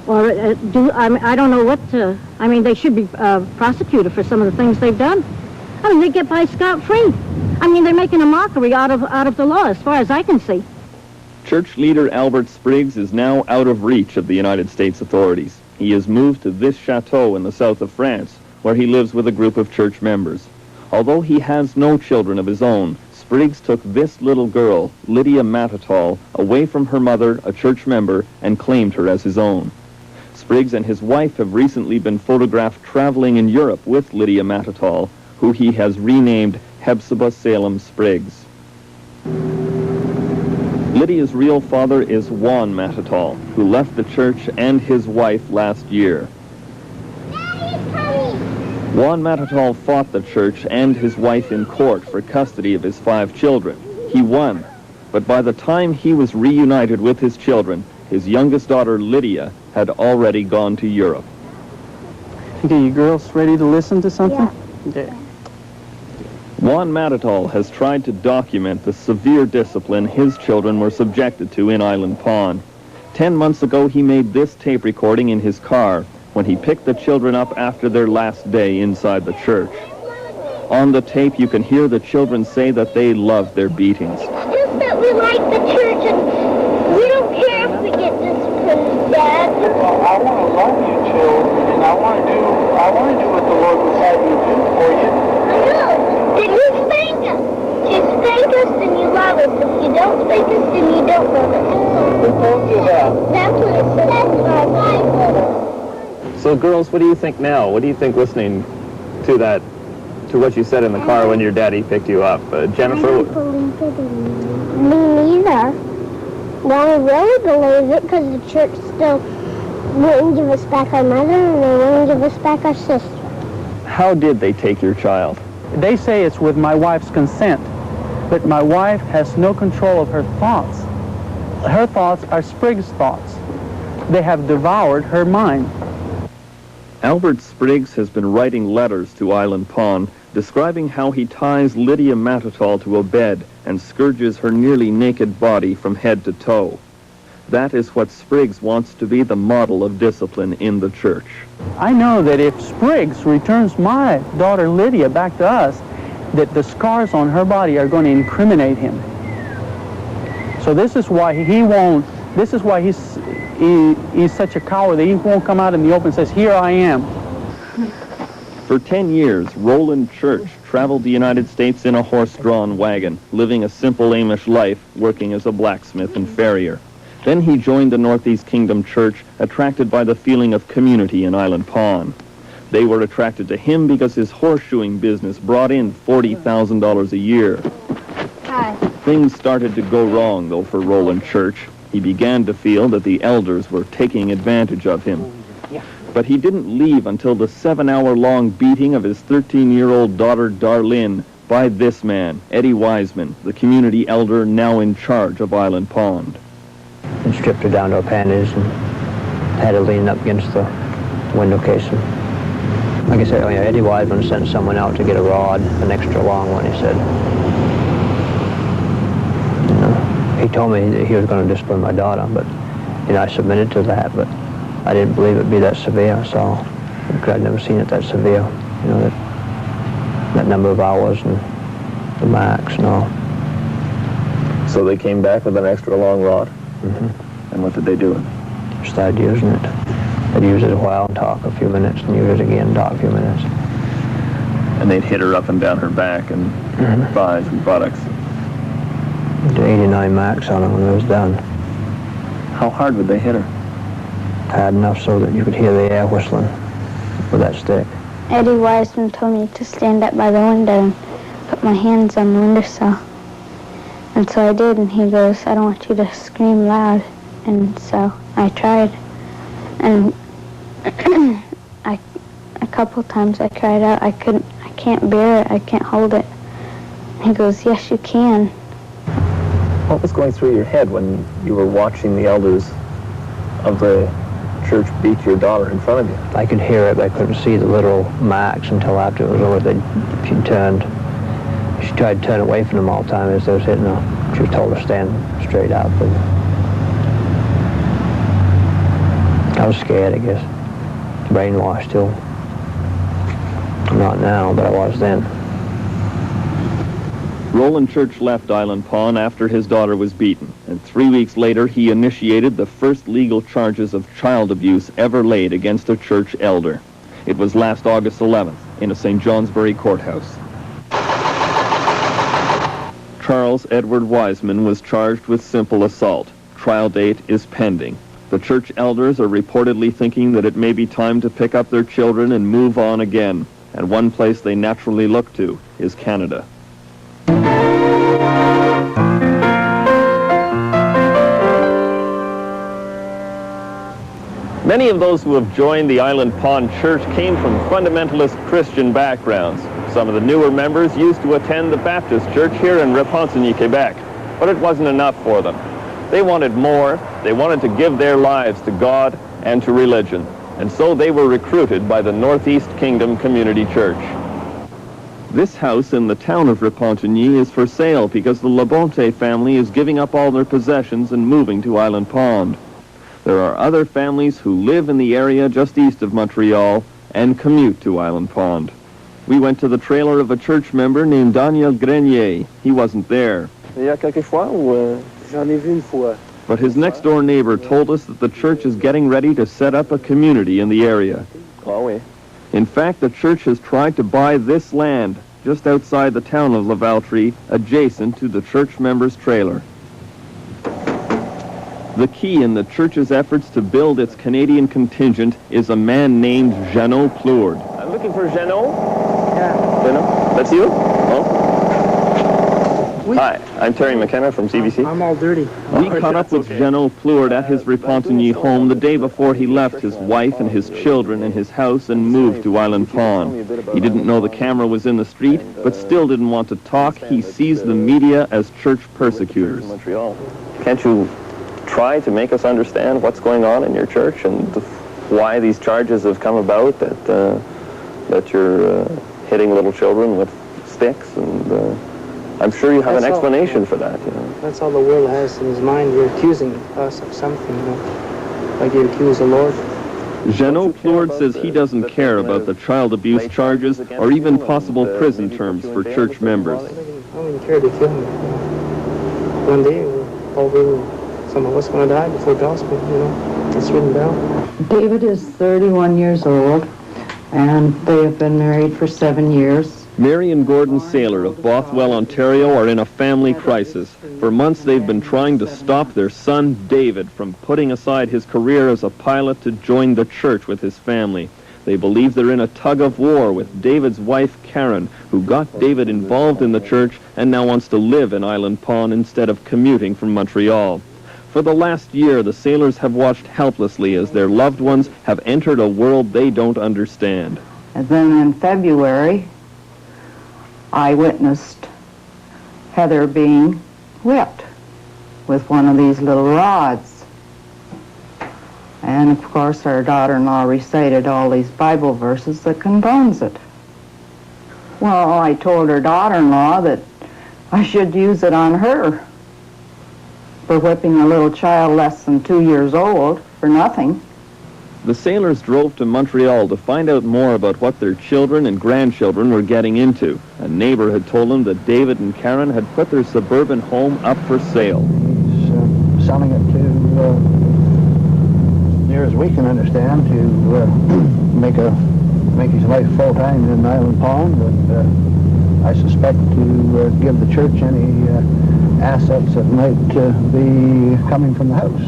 Or I don't know what to, I mean, they should be prosecuted for some of the things they've done. I mean, they get by scot-free. I mean, they're making a mockery out of the law, as far as I can see. Church leader Albert Spriggs is now out of reach of the United States authorities. He has moved to this chateau in the south of France, where he lives with a group of church members. Although he has no children of his own, Spriggs took this little girl, Lydia Matatall, away from her mother, a church member, and claimed her as his own. Spriggs and his wife have recently been photographed traveling in Europe with Lydia Matatall, who he has renamed Hephzibah Salem Spriggs. Lydia's real father is Juan Matatall, who left the church and his wife last year. Juan Matatall fought the church and his wife in court for custody of his 5 children. He won, but by the time he was reunited with his children, his youngest daughter, Lydia, had already gone to Europe. Okay, you girls ready to listen to something? Yeah. Juan Matadol has tried to document the severe discipline his children were subjected to in Island Pond. 10 months ago, he made this tape recording in his car when he picked the children up after their last day inside the church. On the tape, you can hear the children say that they love their beatings. Just that we like the church and we don't care if we get disciplined, Dad. I want to love you, children, and I want to do what the Lord would have you do for you. I know. Then you spank us. If you spank us, then you love us. If you don't spank us, then you don't love us. We both do that. That's what it says in my Bible. So, girls, what do you think now? What do you think listening to that, to what you said in the car when your daddy picked you up? Jennifer? I don't believe it anymore. Me neither. Well, I really believe it because the church still wouldn't give us back our mother and they wouldn't give us back our sister. How did they take your child? They say it's with my wife's consent, but my wife has no control of her thoughts. Her thoughts are Spriggs' thoughts. They have devoured her mind. Albert Spriggs has been writing letters to Island Pond describing how he ties Lydia Matadol to a bed and scourges her nearly naked body from head to toe. That is what Spriggs wants to be the model of discipline in the church. I know that if Spriggs returns my daughter Lydia back to us, that the scars on her body are going to incriminate him. So this is why he's such a coward that he won't come out in the open and says, "Here I am." For 10 years, Roland Church traveled the United States in a horse-drawn wagon, living a simple Amish life, working as a blacksmith and farrier. Then he joined the Northeast Kingdom Church, attracted by the feeling of community in Island Pond. They were attracted to him because his horseshoeing business brought in $40,000 a year. Hi. Things started to go wrong, though, for Roland Church. He began to feel that the elders were taking advantage of him. But he didn't leave until the 7-hour-long beating of his 13-year-old daughter, Darlene, by this man, Eddie Wiseman, the community elder now in charge of Island Pond. And stripped her down to her panties and had her leaning up against the window casing. Like I said, Eddie Wiseman sent someone out to get a rod, an extra long one, he said. He told me that he was going to discipline my daughter, but I submitted to that, but I didn't believe it'd be that severe, so, because I'd never seen it that severe, that number of hours and the max and all. So they came back with an extra long rod? Mm-hmm. And what did they do? Started using it. They'd use it a while and talk a few minutes, and use it again, talk a few minutes. And they'd hit her up and down her back and thighs and buttocks. The 89 max on it when it was done. How hard would they hit her? Hard enough so that you could hear the air whistling with that stick. Eddie Wiseman told me to stand up by the window and put my hands on the windowsill. And so I did, and he goes, "I don't want you to scream loud." And so I tried. And a couple times I cried out, I can't bear it, I can't hold it. He goes, "Yes, you can." What was going through your head when you were watching the elders of the church beat your daughter in front of you? I could hear it, but I couldn't see the literal marks until after it was over. She tried to turn away from them all the time as they was hitting her. She was told to stand straight up. But I was scared, I guess. Brainwashed still. Not now, but I was then. Roland Church left Island Pond after his daughter was beaten, and 3 weeks later he initiated the first legal charges of child abuse ever laid against a church elder. It was last August 11th in a St. Johnsbury courthouse. Charles Edward Wiseman was charged with simple assault. Trial date is pending. The church elders are reportedly thinking that it may be time to pick up their children and move on again, and one place they naturally look to is Canada. Many of those who have joined the Island Pond Church came from fundamentalist Christian backgrounds. Some of the newer members used to attend the Baptist Church here in Repentigny, Quebec, but it wasn't enough for them. They wanted more. They wanted to give their lives to God and to religion, and so they were recruited by the Northeast Kingdom Community Church. This house in the town of Repentigny is for sale because the Labonte family is giving up all their possessions and moving to Island Pond. There are other families who live in the area just east of Montreal and commute to Island Pond. We went to the trailer of a church member named Daniel Grenier. He wasn't there. But his next-door neighbor told us that the church is getting ready to set up a community in the area. In fact, the church has tried to buy this land just outside the town of Lavaltrie, adjacent to the church member's trailer. The key in the church's efforts to build its Canadian contingent is a man named Jeannot Plourde. I'm looking for Jeannot. Yeah. Jeannot? That's you? Oh. Hi, I'm Terry McKenna from CBC. I'm all dirty. We caught up with Jeannot Plourde at his Repentigny home the day before he left his wife and his children in his house and moved to Island Pond. He didn't know the camera was in the street, but still didn't want to talk. He sees the media as church persecutors. Can't you try to make us understand what's going on in your church and why these charges have come about that you're hitting little children with sticks? And I'm sure you have an explanation for that. You know. That's all the world has in his mind. You're accusing us of something, you know, like you accuse the Lord. Jeannot Plourde says he doesn't care about the child abuse charges or even possible prison terms for church members. I don't even care to kill me. One day, some of us going to die before the gospel, you know. It's written down. David is 31 years old, and they have been married for 7 years. Mary and Gordon Saylor of Bothwell, Ontario are in a family crisis. For months they've been trying to stop their son, David, from putting aside his career as a pilot to join the church with his family. They believe they're in a tug-of-war with David's wife, Karen, who got David involved in the church and now wants to live in Island Pond instead of commuting from Montreal. For the last year, the Saylors have watched helplessly as their loved ones have entered a world they don't understand. And then in February, I witnessed Heather being whipped with one of these little rods. And of course her daughter-in-law recited all these Bible verses that condones it. Well, I told her daughter-in-law that I should use it on her for whipping a little child less than 2 years old for nothing. The Saylors drove to Montreal to find out more about what their children and grandchildren were getting into. A neighbor had told them that David and Karen had put their suburban home up for sale. He's selling it to, near as we can understand, to make his life full-time in Island Pond, and I suspect to give the church any assets that might be coming from the house.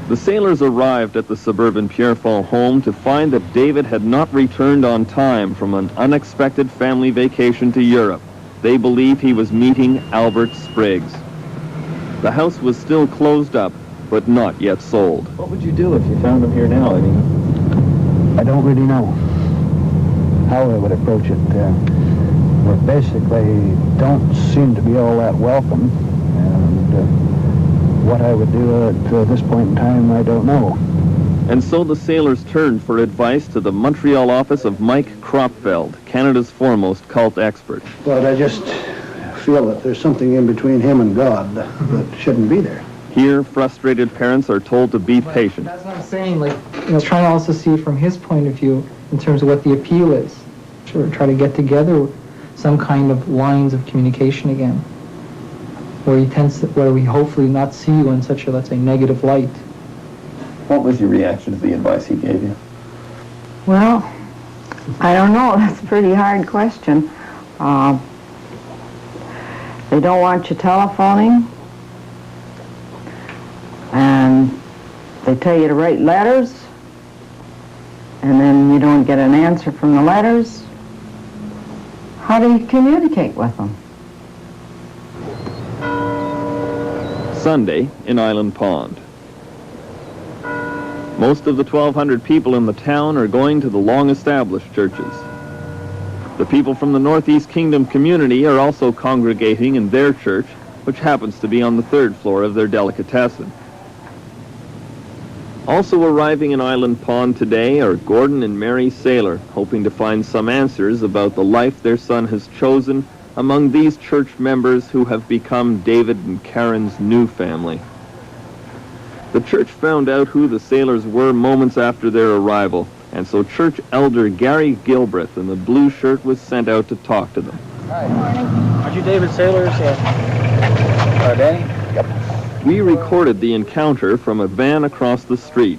The Saylors arrived at the suburban Pierrefonds home to find that David had not returned on time from an unexpected family vacation to Europe. They believe he was meeting Albert Spriggs. The house was still closed up, but not yet sold. What would you do if you found him here now? I mean, I don't really know how I would approach it. We basically don't seem to be all that welcome, and what I would do at this point in time, I don't know. And so the Saylors turned for advice to the Montreal office of Mike Kropfeld, Canada's foremost cult expert. But I just feel that there's something in between him and God that shouldn't be there. Here, frustrated parents are told to be patient. That's what I'm saying, like, you know, trying to also see from his point of view in terms of what the appeal is. Try to get together some kind of lines of communication again, where we hopefully not see you in such a, let's say, negative light. What was your reaction to the advice he gave you? Well, I don't know. That's a pretty hard question. They don't want you telephoning, and they tell you to write letters, and then you don't get an answer from the letters. How do you communicate with them? Sunday in Island Pond. Most of the 1,200 people in the town are going to the long-established churches. The people from the Northeast Kingdom community are also congregating in their church, which happens to be on the 3rd floor of their delicatessen. Also arriving in Island Pond today are Gordon and Mary Saylor, hoping to find some answers about the life their son has chosen among these church members who have become David and Karen's new family. The church found out who the Sailors were moments after their arrival, and so church elder Gary Gilbreth in the blue shirt was sent out to talk to them. Hi. Morning. Aren't you David Saylor's Danny? Yep. We recorded the encounter from a van across the street.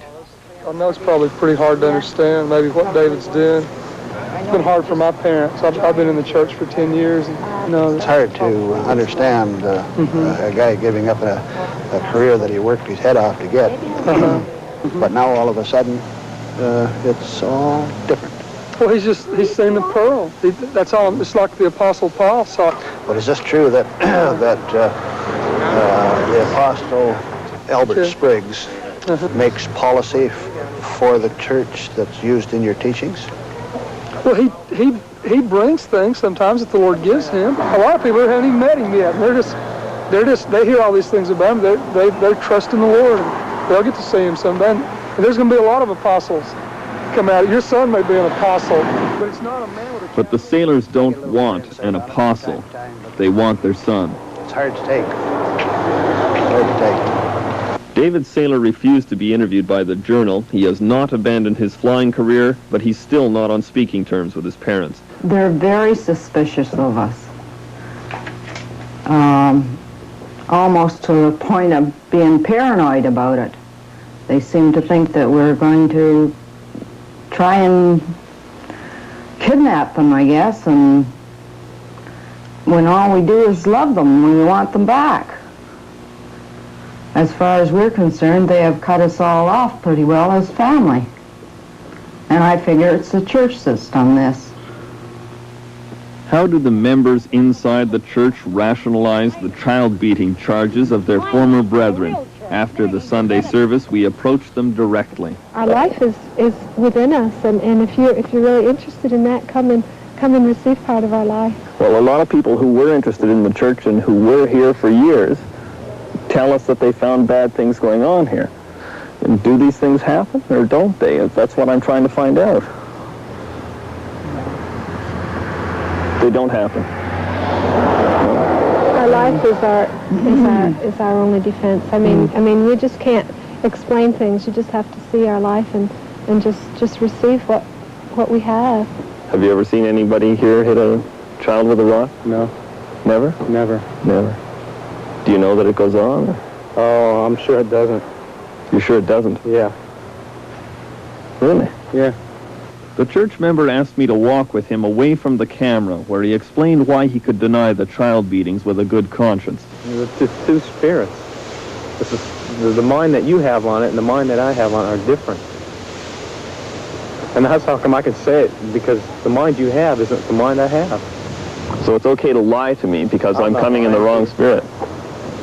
I know it's probably pretty hard to understand maybe what David's doing. It's been hard for my parents. I've been in the church for 10 years. And, it's hard to understand a guy giving up a career that he worked his head off to get. But now all of a sudden, it's all different. Well, he's seen the pearl. That's all. It's like the Apostle Paul saw. But is this true that the Apostle Albert Spriggs makes policy for the church that's used in your teachings? Well, he brings things sometimes that the Lord gives him. A lot of people haven't even met him yet. They hear all these things about him. They're trusting the Lord, and they'll get to see him someday. And there's going to be a lot of apostles come out. Your son may be an apostle, but it's not a man with a... But the Sailors don't want an apostle. They want their son. It's hard to take. Hard to take. David Saylor refused to be interviewed by the Journal. He has not abandoned his flying career, but he's still not on speaking terms with his parents. They're very suspicious of us. Almost to the point of being paranoid about it. They seem to think that we're going to try and kidnap them, I guess, and when all we do is love them, we want them back. As far as we're concerned, they have cut us all off pretty well as family. And I figure it's the church that's done this. How do the members inside the church rationalize the child-beating charges of their former brethren? After the Sunday service, we approached them directly. Our life is within us, and if you're really interested in that, come and receive part of our life. Well, a lot of people who were interested in the church and who were here for years tell us that they found bad things going on here. And do these things happen, or don't they? That's what I'm trying to find out. They don't happen. Our life is our only defense. I mean, we just can't explain things. You just have to see our life and just receive what we have. Have you ever seen anybody here hit a child with a rock? No. Never? Never. Never. Do you know that it goes on? Oh, I'm sure it doesn't. You're sure it doesn't? Yeah. Really? Yeah. The church member asked me to walk with him away from the camera, where he explained why he could deny the child beatings with a good conscience. The two spirits. This is the mind that you have on it and the mind that I have on it are different. And that's how come I can say it, because the mind you have isn't the mind I have. So it's okay to lie to me because I'm coming in the wrong spirit?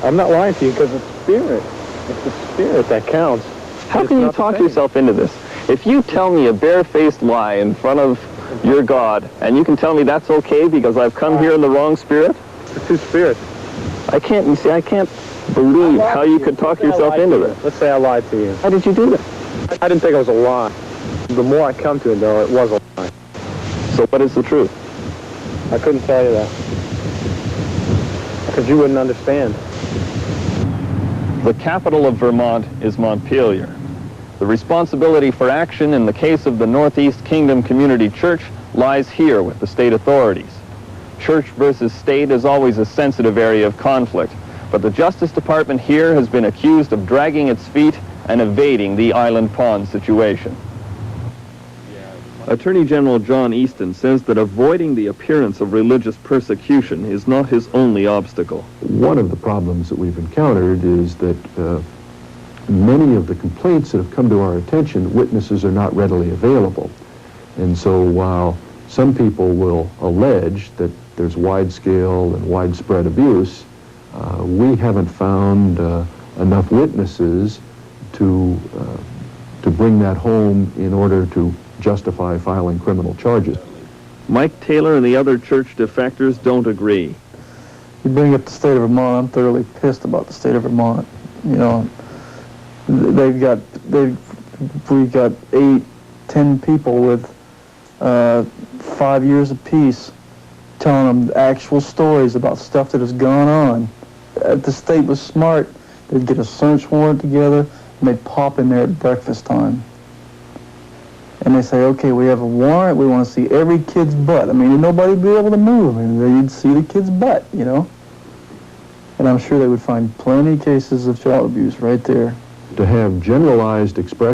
I'm not lying to you because it's spirit. It's the spirit that counts. How can you talk yourself into this? If you tell me a barefaced lie in front of your God, and you can tell me that's okay because I've come here in the wrong spirit? The two spirits. I can't believe how you could talk yourself into this. Let's say I lied to you. How did you do that? I didn't think it was a lie. The more I come to it, though, it was a lie. So what is the truth? I couldn't tell you that. Because you wouldn't understand. The capital of Vermont is Montpelier. The responsibility for action in the case of the Northeast Kingdom Community Church lies here with the state authorities. Church versus state is always a sensitive area of conflict, but the Justice Department here has been accused of dragging its feet and evading the Island Pond situation. Attorney General John Easton says that avoiding the appearance of religious persecution is not his only obstacle. One of the problems that we've encountered is that many of the complaints that have come to our attention, witnesses are not readily available. And so while some people will allege that there's wide-scale and widespread abuse, we haven't found enough witnesses to bring that home in order to justify filing criminal charges. Mike Taylor and the other church defectors don't agree. You bring up the state of Vermont, I'm thoroughly pissed about the state of Vermont. You know, they've we got 8, 10 people with 5 years apiece telling them actual stories about stuff that has gone on. If the state was smart, they'd get a search warrant together and they'd pop in there at breakfast time. And they say, okay, we have a warrant, we want to see every kid's butt. I mean, nobody'd be able to move. I mean, they'd see the kid's butt, you know? And I'm sure they would find plenty of cases of child abuse right there. To have generalized expression